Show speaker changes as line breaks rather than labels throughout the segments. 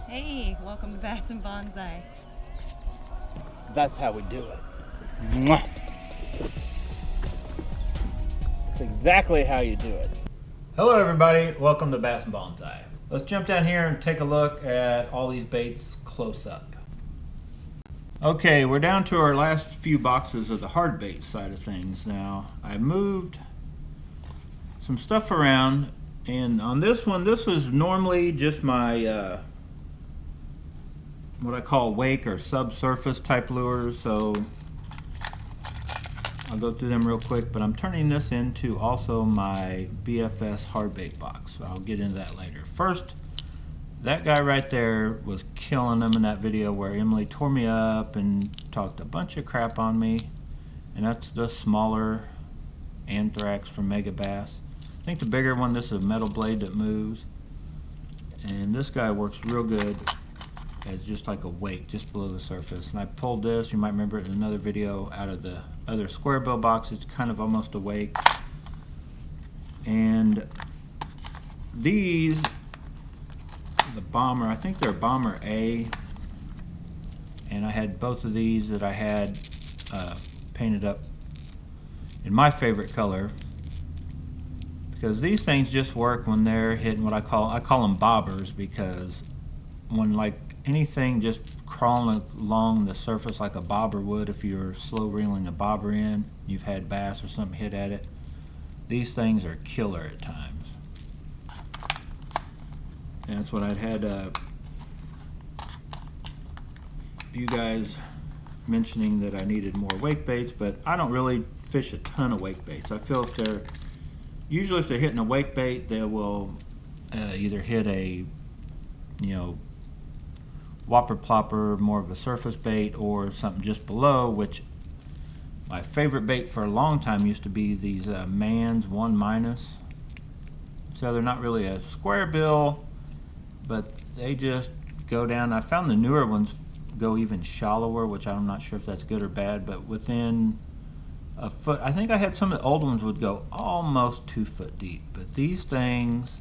Hey, welcome to Bass and Bonsai.
That's how we do it. Mwah. That's exactly how you do it. Hello everybody, welcome to Bass and Bonsai. Let's jump down here and take a look at all these baits close up. Okay, we're down to our last few boxes of the hard bait side of things now. I moved some stuff around, and on this one, this was normally just my what I call wake or subsurface type lures, so I'll go through them real quick, but I'm turning this into also my BFS hard bait box. So I'll get into that later. First, that guy right there was killing them in that video where Emily tore me up and talked a bunch of crap on me, and that's the smaller Anthrax from Mega Bass. I think the bigger one, this is a metal blade that moves, and this guy works real good. It's just like a wake just below the surface. And I pulled this, you might remember it in another video, out of the other square bill box. It's kind of almost a wake. And these, the Bomber, I think they're Bomber A. And I had both of these that I had painted up in my favorite color, because these things just work when they're hitting what I call them bobbers, because when like anything just crawling along the surface like a bobber would, if you're slow reeling a bobber in, you've had bass or something hit at it, these things are killer at times. And that's what I'd had a few guys mentioning that I needed more wake baits, but I don't really fish a ton of wake baits. I feel if they're hitting a wake bait, they will either hit a, whopper plopper, more of a surface bait, or something just below, which my favorite bait for a long time used to be these Mans 1-. So they're not really a square bill, but they just go down. I found the newer ones go even shallower, which I'm not sure if that's good or bad, but within a foot. I think I had some of the old ones would go almost 2 foot deep, but these things,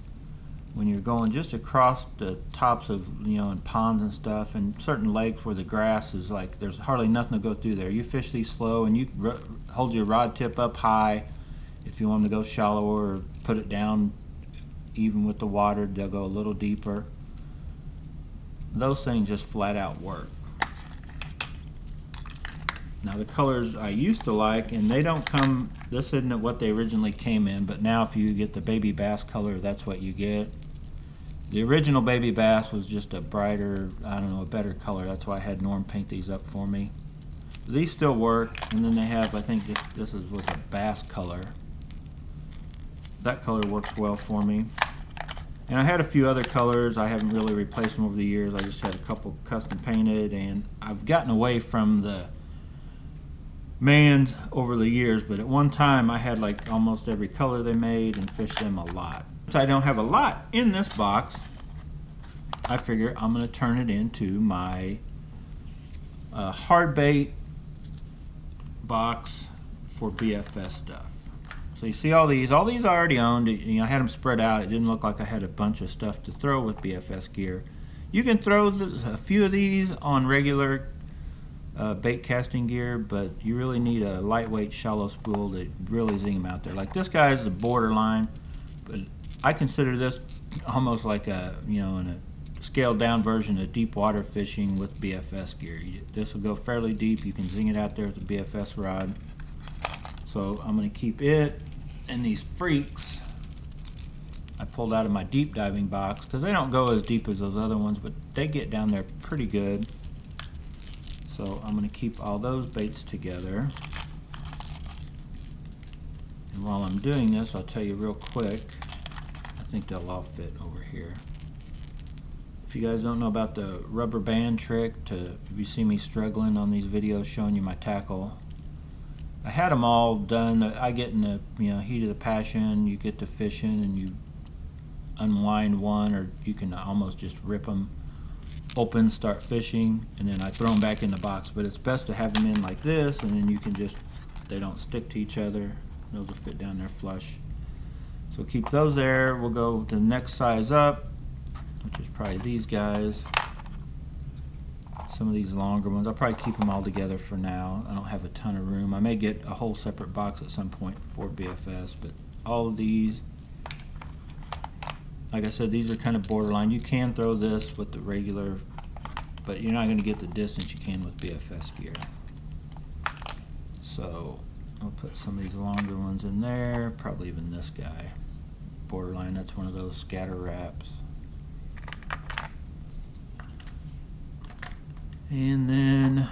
when you're going just across the tops of, in ponds and stuff, and certain lakes where the grass is like, there's hardly nothing to go through there. You fish these slow, and you hold your rod tip up high. If you want them to go shallower, or put it down even with the water, they'll go a little deeper. Those things just flat out work. Now the colors I used to like, and they don't come, this isn't what they originally came in, but now if you get the baby bass color, that's what you get. The original baby bass was just a brighter, a better color. That's why I had Norm paint these up for me. These still work, and then they have, I think this was a bass color. That color works well for me. And I had a few other colors. I haven't really replaced them over the years. I just had a couple custom painted, and I've gotten away from the Mans over the years, but at one time I had like almost every color they made and fished them a lot. Since I don't have a lot in this box, I figure I'm going to turn it into my hard bait box for BFS stuff. So you see all these I already owned. I had them spread out. It didn't look like I had a bunch of stuff to throw with BFS gear. You can throw a few of these on regular bait casting gear, but you really need a lightweight shallow spool to really zing them out there. Like this guy is the borderline, but I consider this almost like a, in a scaled down version of deep water fishing with BFS gear. This will go fairly deep. You can zing it out there with the BFS rod. So I'm going to keep it and these freaks I pulled out of my deep diving box, because they don't go as deep as those other ones, but they get down there pretty good. So I'm going to keep all those baits together. And while I'm doing this, I'll tell you real quick, I think they'll all fit over here. If you guys don't know about the rubber band trick, if you see me struggling on these videos showing you my tackle, I had them all done. I get in the heat of the passion, you get to fishing and you unwind one, or you can almost just rip them open, start fishing, and then I throw them back in the box. But it's best to have them in like this, and then you can they don't stick to each other. Those will fit down there flush. So keep those there. We'll go to the next size up, which is probably these guys. some of these longer ones. I'll probably keep them all together for now. I don't have a ton of room. I may get a whole separate box at some point for BFS, but all of these, like I said, these are kind of borderline. You can throw this with the regular, but you're not going to get the distance you can with BFS gear. So I'll put some of these longer ones in there, probably even this guy. Borderline, that's one of those scatter wraps. And then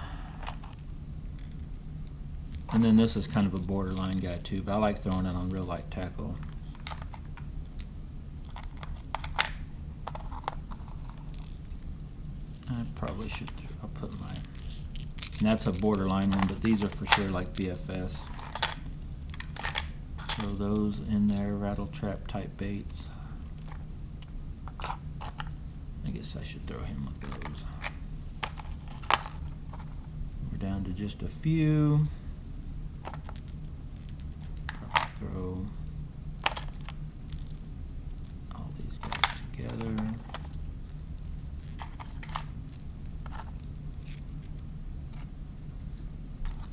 this is kind of a borderline guy too, but I like throwing it on real light tackle. I probably should, I'll put my, and that's a borderline one, but these are for sure like BFS. Throw those in there, rattle trap type baits. I guess I should throw him with those. We're down to just a few. Throw all these guys together.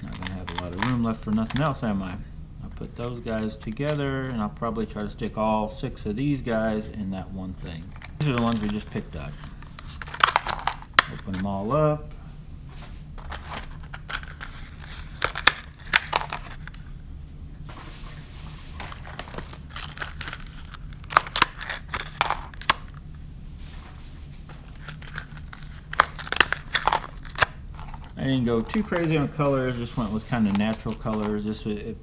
Not gonna have a lot of room left for nothing else, am I? I'll put those guys together, and I'll probably try to stick all 6 of these guys in that one thing. These are the ones we just picked up. Open them all up. I didn't go too crazy on colors, just went with kind of natural colors. This would,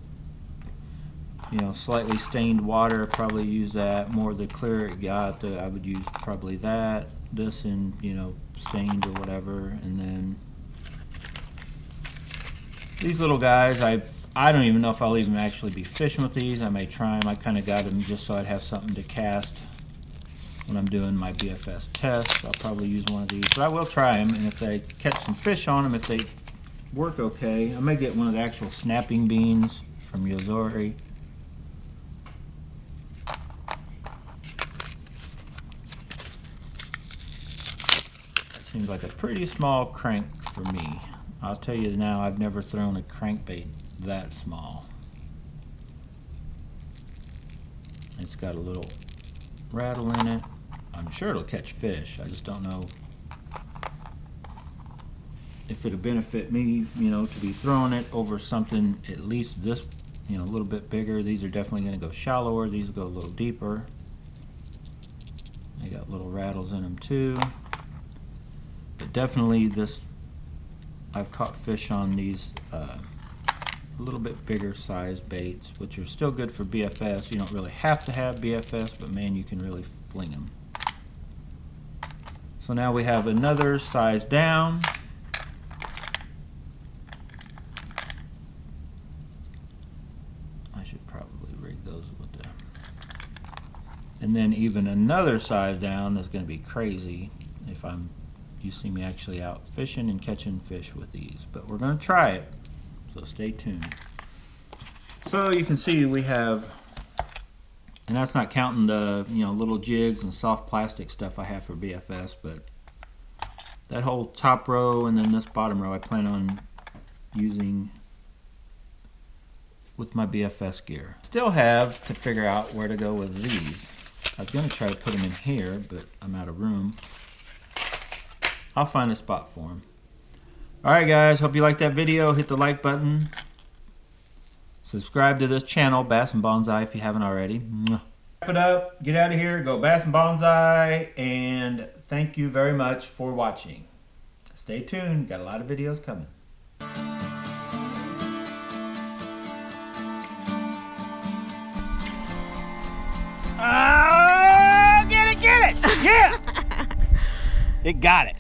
you know, slightly stained water, probably use that. More the clearer it got, I would use probably that. This in, you know, stained or whatever. And then these little guys, I don't even know if I'll even actually be fishing with these. I may try them. I kind of got them just so I'd have something to cast when I'm doing my BFS test. I'll probably use one of these, but I will try them, and if they catch some fish on them, if they work okay, I may get one of the actual snapping beans from Yozori. That seems like a pretty small crank for me. I'll tell you now, I've never thrown a crankbait that small. It's got a little rattle in it. I'm sure it'll catch fish. I just don't know if it'll benefit me, you know, to be throwing it over something at least this, you know, a little bit bigger. These are definitely going to go shallower. These will go a little deeper. They got little rattles in them too. But definitely this, I've caught fish on these a little bit bigger size baits, which are still good for BFS. You don't really have to have BFS, but man, you can really fling them. So now we have another size down. I should probably rig those with the, and then even another size down. That's going to be crazy if you see me actually out fishing and catching fish with these, but we're going to try it, so stay tuned. So you can see we have, and that's not counting the, you know, little jigs and soft plastic stuff I have for BFS, but that whole top row and then this bottom row I plan on using with my BFS gear. Still have to figure out where to go with these. I was going to try to put them in here, but I'm out of room. I'll find a spot for them. Alright guys, hope you liked that video. Hit the like button. Subscribe to this channel, Bass and Bonsai, if you haven't already. Wrap it up, get out of here, go Bass and Bonsai, and thank you very much for watching. Stay tuned, got a lot of videos coming. Oh, get it, yeah! It got it.